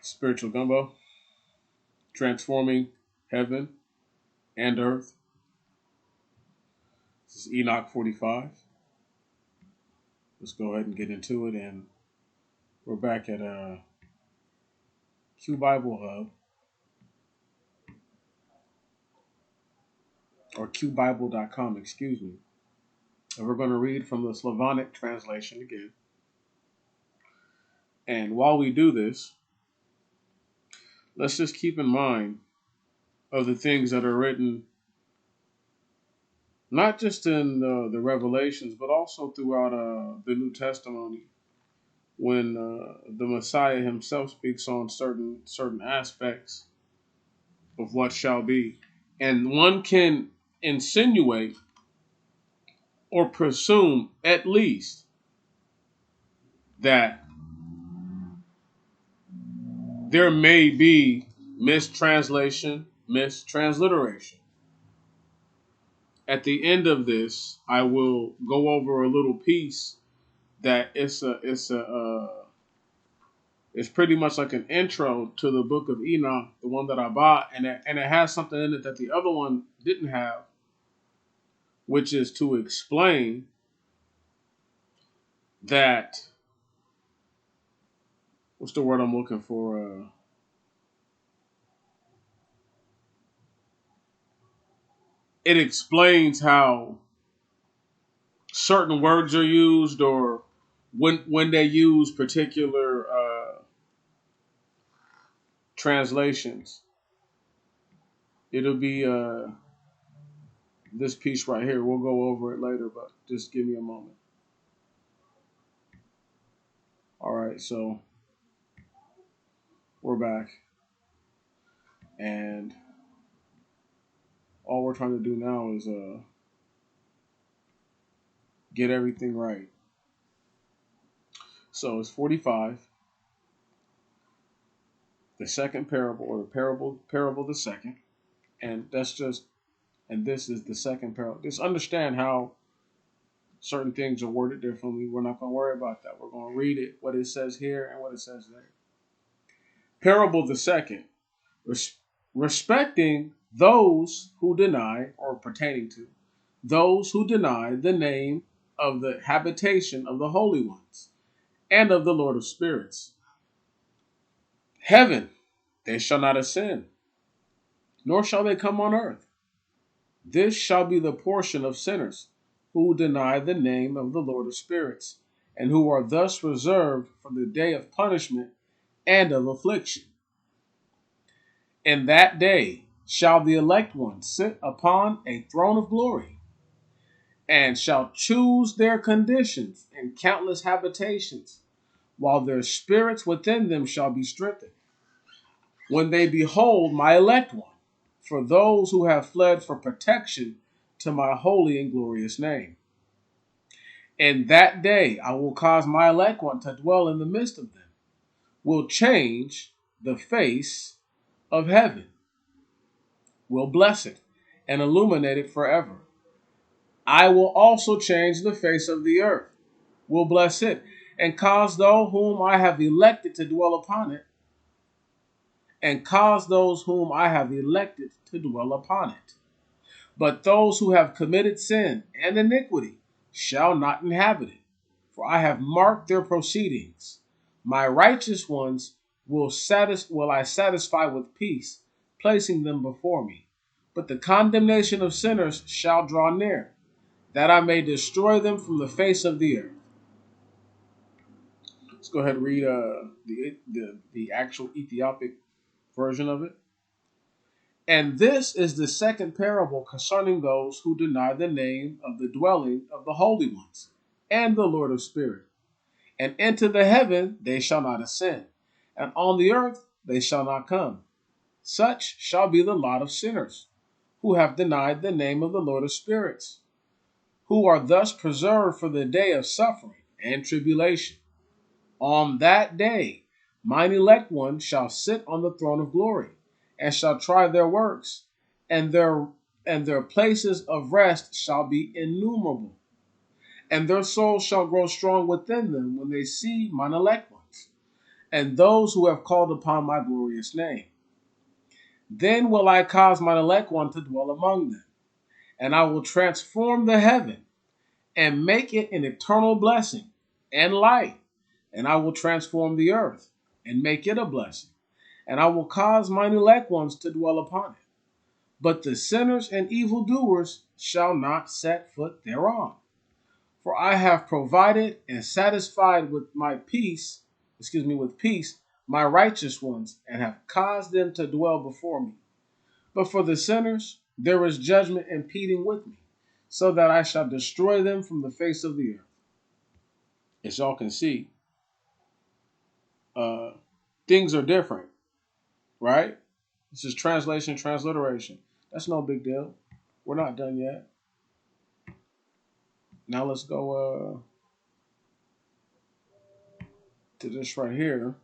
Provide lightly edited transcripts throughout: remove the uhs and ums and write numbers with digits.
Spiritual Gumbo, transforming heaven and earth. This is Enoch 45. Let's go ahead and get into it. And we're back at Q Bible Hub, or QBible.com, excuse me. And we're going to read from the Slavonic translation again. And while we do this, let's just keep in mind of the things that are written, not just in the Revelations, but also throughout the New Testimony, when the Messiah himself speaks on certain aspects of what shall be. And one can insinuate or presume at least that there may be mistranslation, mistransliteration. At the end of this, I will go over a little piece that it's pretty much like an intro to the book of Enoch, the one that I bought, and it has something in it that the other one didn't have, which is to explain that, what's the word I'm looking for? It explains how certain words are used, or when they use particular translations. It'll be this piece right here. We'll go over it later, but just give me a moment. All right, so we're back, and all we're trying to do now is get everything right. So it's 45, the second parable, or the parable the second, and this is the second parable. Just understand how certain things are worded differently. We're not going to worry about that. We're going to read it, what it says here and what it says there. Parable the second, respecting those who deny, or pertaining to those who deny the name of the habitation of the holy ones and of the Lord of spirits. Heaven they shall not ascend, nor shall they come on earth. This shall be the portion of sinners who deny the name of the Lord of spirits, and who are thus reserved for the day of punishment and of affliction. In that day shall the elect ones sit upon a throne of glory, and shall choose their conditions in countless habitations, while their spirits within them shall be strengthened, when they behold my elect one, for those who have fled for protection to my holy and glorious name. In that day I will cause my elect one to dwell in the midst of them, will change the face of heaven, will bless it and illuminate it forever. I will also change the face of the earth, will bless it, and cause those whom I have elected to dwell upon it, But those who have committed sin and iniquity shall not inhabit it, for I have marked their proceedings. My righteous ones will I satisfy with peace, placing them before me. But the condemnation of sinners shall draw near, that I may destroy them from the face of the earth. Let's go ahead and read the actual Ethiopic version of it. And this is the second parable concerning those who deny the name of the dwelling of the holy ones and the Lord of spirit. And into the heaven they shall not ascend, and on the earth they shall not come. Such shall be the lot of sinners, who have denied the name of the Lord of spirits, who are thus preserved for the day of suffering and tribulation. On that day mine elect one shall sit on the throne of glory, and shall try their works, and their places of rest shall be innumerable. And their souls shall grow strong within them when they see mine elect ones, and those who have called upon my glorious name. Then will I cause mine elect one to dwell among them, and I will transform the heaven and make it an eternal blessing and light. And I will transform the earth and make it a blessing. And I will cause mine elect ones to dwell upon it. But the sinners and evildoers shall not set foot thereon. For I have provided and satisfied with peace, my righteous ones, and have caused them to dwell before me. But for the sinners, there is judgment impeding with me, so that I shall destroy them from the face of the earth. As y'all can see, uh, things are different, right? This is translation, transliteration. That's no big deal. We're not done yet. Now let's go to this right here.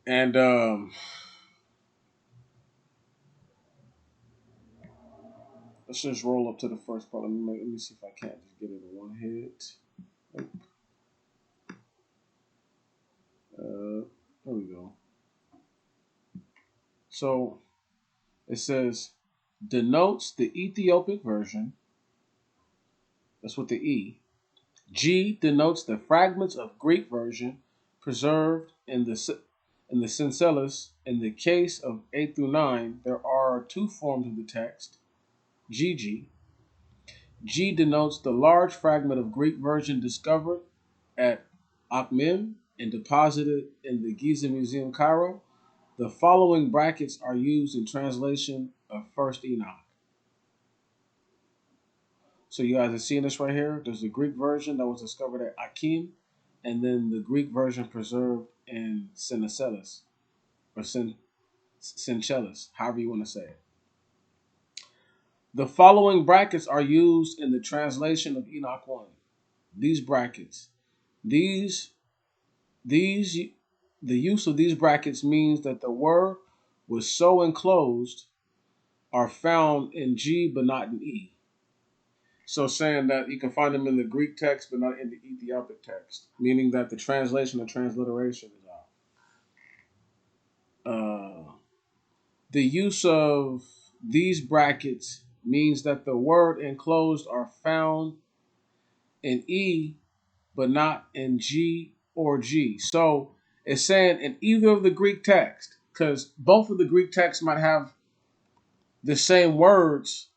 And let's just roll up to the first part. Let me see if I can't just get it in one hit. There we go. So it says, denotes the Ethiopic version. That's with the E. G denotes the fragments of Greek version preserved in the Syncellus. In the case of 8 through 9, there are two forms of the text. GG. G denotes the large fragment of Greek version discovered at Akhmim and deposited in the Giza Museum, Cairo. The following brackets are used in translation of First Enoch. So you guys are seeing this right here. There's the Greek version that was discovered at Akhim, and then the Greek version preserved in Syncellus, or Syncellus, however you want to say it. The following brackets are used in the translation of Enoch 1. These brackets. These the use of these brackets means that the word was so enclosed are found in G but not in E. So saying that you can find them in the Greek text but not in the Ethiopic text, meaning that the translation or transliteration is out. The use of these brackets means that the word enclosed are found in E but not in G or G. So it's saying in either of the Greek texts, because both of the Greek texts might have the same words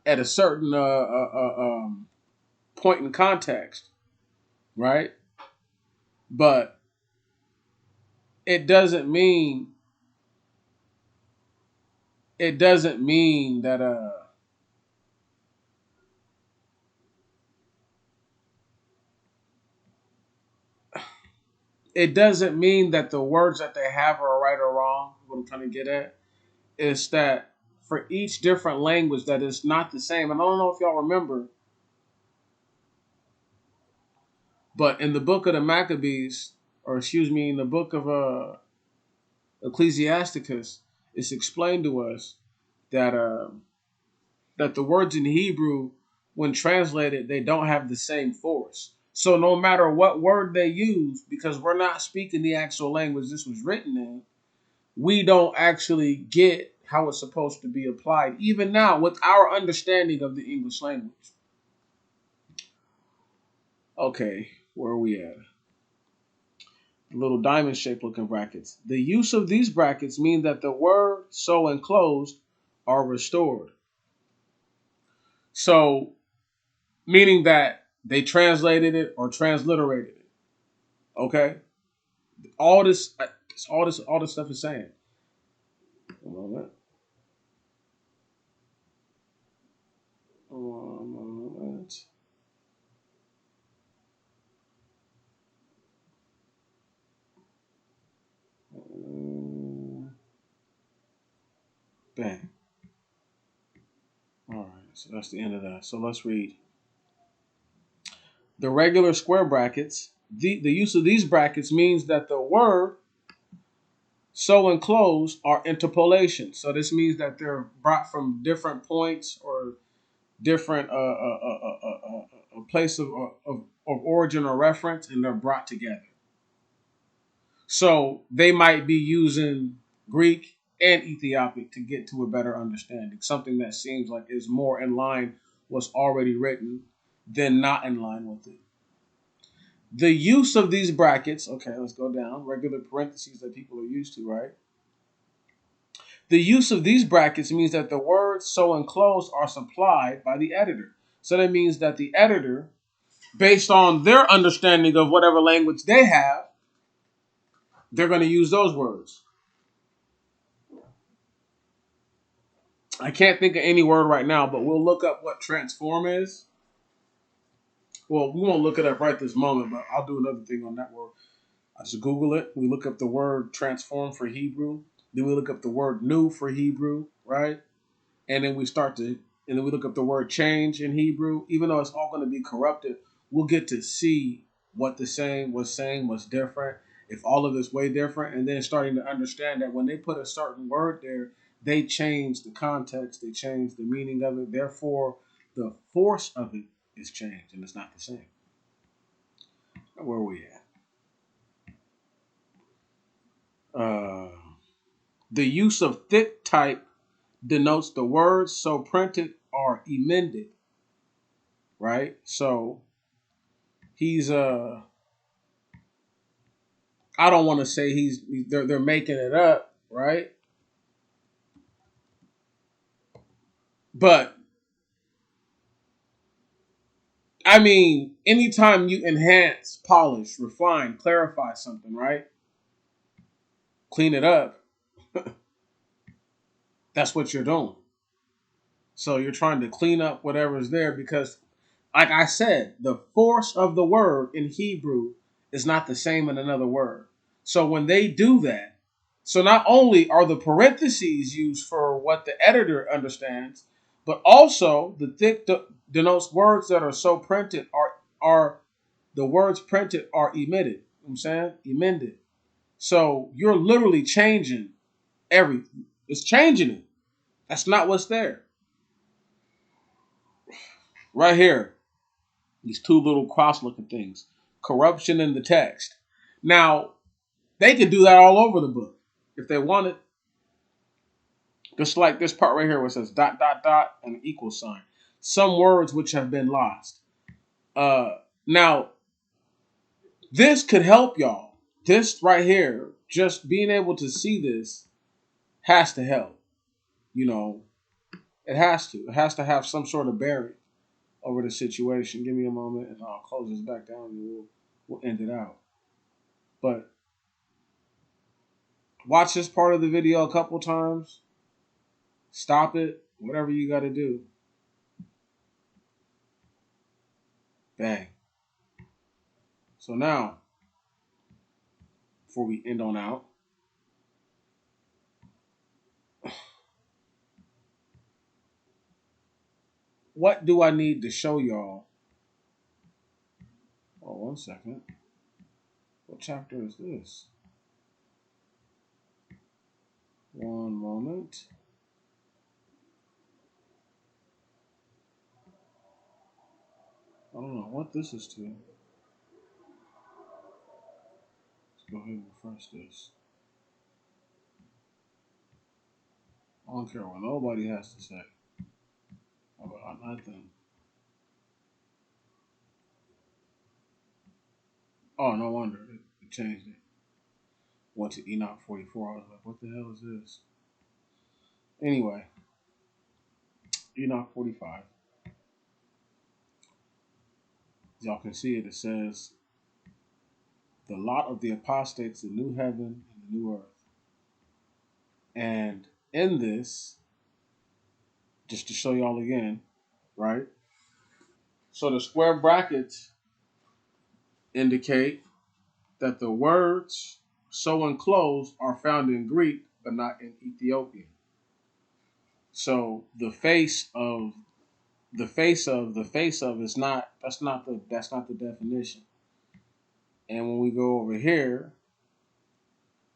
at a certain point in context, right? But it doesn't mean that it doesn't mean that the words that they have are right or wrong. What I'm trying to get at is that for each different language that is not the same. And I don't know if y'all remember, but in the book of the Maccabees, or excuse me, in the book of Ecclesiasticus, it's explained to us that that the words in Hebrew, when translated, they don't have the same force. So no matter what word they use, because we're not speaking the actual language this was written in, we don't actually get how it's supposed to be applied, even now with our understanding of the English language. Okay, where are we at? Little diamond shaped looking brackets. The use of these brackets mean that the word so enclosed are restored. So, meaning that they translated it or transliterated it. Okay, all this stuff is saying. One moment. One moment. Bang. All right, so that's the end of that. So let's read. The regular square brackets, the use of these brackets means that the word so enclosed are interpolations. So this means that they're brought from different points or different a place of origin or reference, and they're brought together. So they might be using Greek and Ethiopic to get to a better understanding, something that seems like is more in line what's already written than not in line with it. The use of these brackets, okay, let's go down, regular parentheses that people are used to, right? The use of these brackets means that the words so enclosed are supplied by the editor. So that means that the editor, based on their understanding of whatever language they have, they're going to use those words. I can't think of any word right now, but we'll look up what transform is. Well, we won't look it up right this moment, but I'll do another thing on that word. I just Google it. We look up the word transform for Hebrew. Then we look up the word new for Hebrew, right? And then and then we look up the word change in Hebrew. Even though it's all going to be corrupted, we'll get to see what the same, what's different, if all of it's way different, and then starting to understand that when they put a certain word there, they change the context, they change the meaning of it. Therefore, the force of it is changed, and it's not the same. Where are we at? The use of thick type denotes the words so printed are emended, right? So he's I don't want to say they're making it up, right? But I mean, anytime you enhance, polish, refine, clarify something, right? Clean it up. That's what you're doing. So you're trying to clean up whatever's there because, like I said, the force of the word in Hebrew is not the same in another word. So when they do that, so not only are the parentheses used for what the editor understands, but also the thick denotes words that are so printed are the words printed are emitted. You know what I'm saying? Emended. So you're literally changing everything. It's changing it. That's not what's there. Right here. These two little cross looking things. Corruption in the text. Now, they could do that all over the book if they wanted. Just like this part right here where it says dot, dot, dot, and an equal sign. Some words which have been lost. Now, this could help y'all. This right here, just being able to see this has to help. You know, it has to. It has to have some sort of bearing over the situation. Give me a moment and I'll close this back down and we'll end it out. But watch this part of the video a couple times. Stop it. Whatever you got to do. Bang. So now, before we end on out, what do I need to show y'all? Oh, 1 second. What chapter is this? One moment. I don't know what this is to. Let's go ahead and refresh this. I don't care what nobody has to say about nothing. Oh, no wonder it changed it. Went to Enoch 44. I was like, what the hell is this? Anyway, Enoch 45. As y'all can see it, it says, the lot of the apostates, the new heaven and the new earth. And in this, just to show y'all again, right? So the square brackets indicate that the words so enclosed are found in Greek, but not in Ethiopian. So the face of is not that's not the definition. And when we go over here,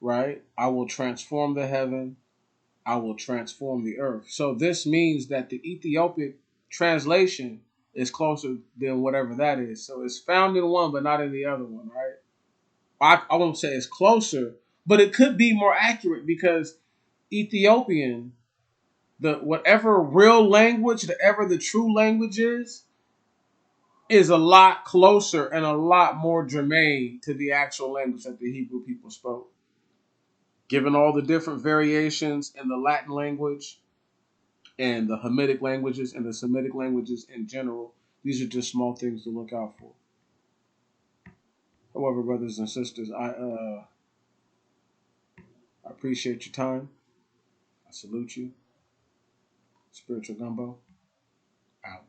right, I will transform the heaven, I will transform the earth. So this means that the Ethiopic translation is closer than whatever that is. So it's found in one, but not in the other one, right? I won't say it's closer, but it could be more accurate because Ethiopian, the whatever real language, the true language is a lot closer and a lot more germane to the actual language that the Hebrew people spoke. Given all the different variations in the Latin language and the Hamitic languages and the Semitic languages in general, these are just small things to look out for. However, brothers and sisters, I appreciate your time. I salute you. Spiritual Gumbo, out.